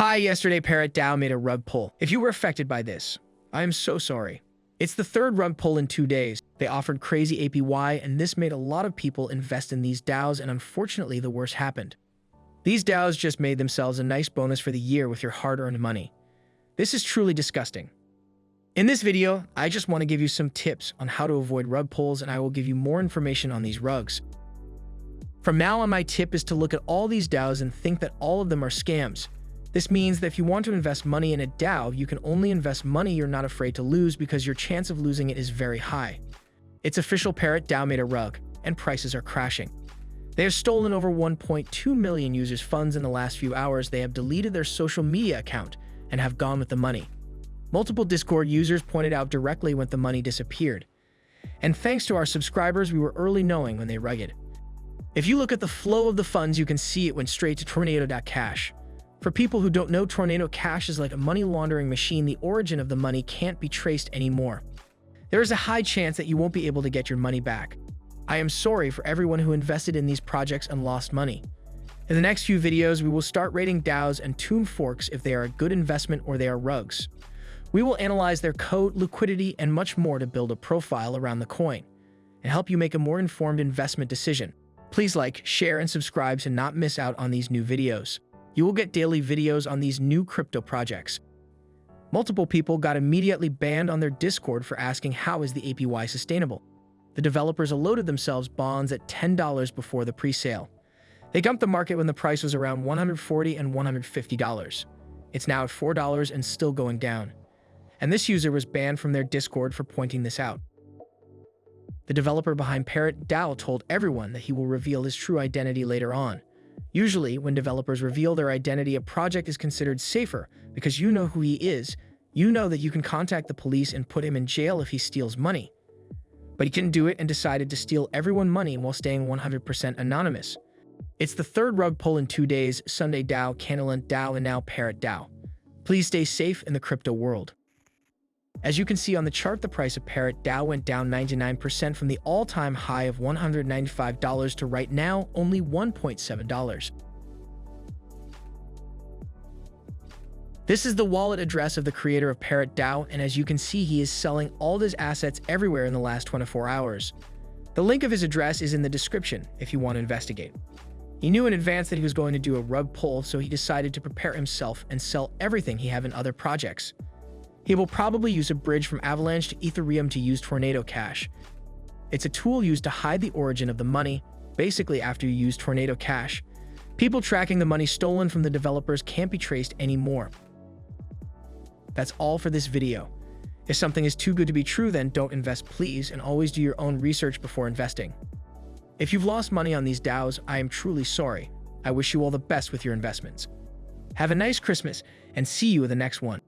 Hi, yesterday Parrot DAO made a rug pull. If you were affected by this, I am so sorry. It's the third rug pull in 2 days. They offered crazy APY, and this made a lot of people invest in these DAOs, and unfortunately the worst happened. These DAOs just made themselves a nice bonus for the year with your hard-earned money. This is truly disgusting. In this video, I just want to give you some tips on how to avoid rug pulls, and I will give you more information on these rugs. From now on, my tip is to look at all these DAOs and think that all of them are scams. This means that if you want to invest money in a DAO, you can only invest money you're not afraid to lose because your chance of losing it is very high. It's official, Parrot DAO made a rug, and prices are crashing. They have stolen over 1.2 million users' funds in the last few hours. They have deleted their social media account and have gone with the money. Multiple Discord users pointed out directly when the money disappeared. And thanks to our subscribers, we were early knowing when they rugged. If you look at the flow of the funds, you can see it went straight to Tornado.cash. For people who don't know, Tornado Cash is like a money laundering machine. The origin of the money can't be traced anymore. There is a high chance that you won't be able to get your money back. I am sorry for everyone who invested in these projects and lost money. In the next few videos, we will start rating DAOs and tune forks if they are a good investment or they are rugs. We will analyze their code, liquidity, and much more to build a profile around the coin and help you make a more informed investment decision. Please like, share, and subscribe to not miss out on these new videos. You will get daily videos on these new crypto projects. Multiple people got immediately banned on their Discord for asking how is the APY sustainable. The developers loaded themselves bonds at $10 before the pre-sale. They dumped the market when the price was around $140 and $150. It's now at $4 and still going down. And this user was banned from their Discord for pointing this out. The developer behind Parrot DAO told everyone that he will reveal his true identity later on. Usually, when developers reveal their identity, a project is considered safer because you know who he is. You know that you can contact the police and put him in jail if he steals money. But he couldn't do it and decided to steal everyone's money while staying 100% anonymous. It's the third rug pull in 2 days: Sunday DAO, Candleland DAO, and now Parrot DAO. Please stay safe in the crypto world. As you can see on the chart, the price of Parrot DAO went down 99% from the all-time high of $195 to right now only $1.7. This is the wallet address of the creator of Parrot DAO, and as you can see, he is selling all his assets everywhere in the last 24 hours. The link of his address is in the description if you want to investigate. He knew in advance that he was going to do a rug pull, so he decided to prepare himself and sell everything he have in other projects. He will probably use a bridge from Avalanche to Ethereum to use Tornado Cash. It's a tool used to hide the origin of the money. Basically, after you use Tornado Cash, people tracking the money stolen from the developers can't be traced anymore. That's all for this video. If something is too good to be true, then don't invest, please, and always do your own research before investing. If you've lost money on these DAOs, I am truly sorry. I wish you all the best with your investments. Have a nice Christmas, and see you in the next one.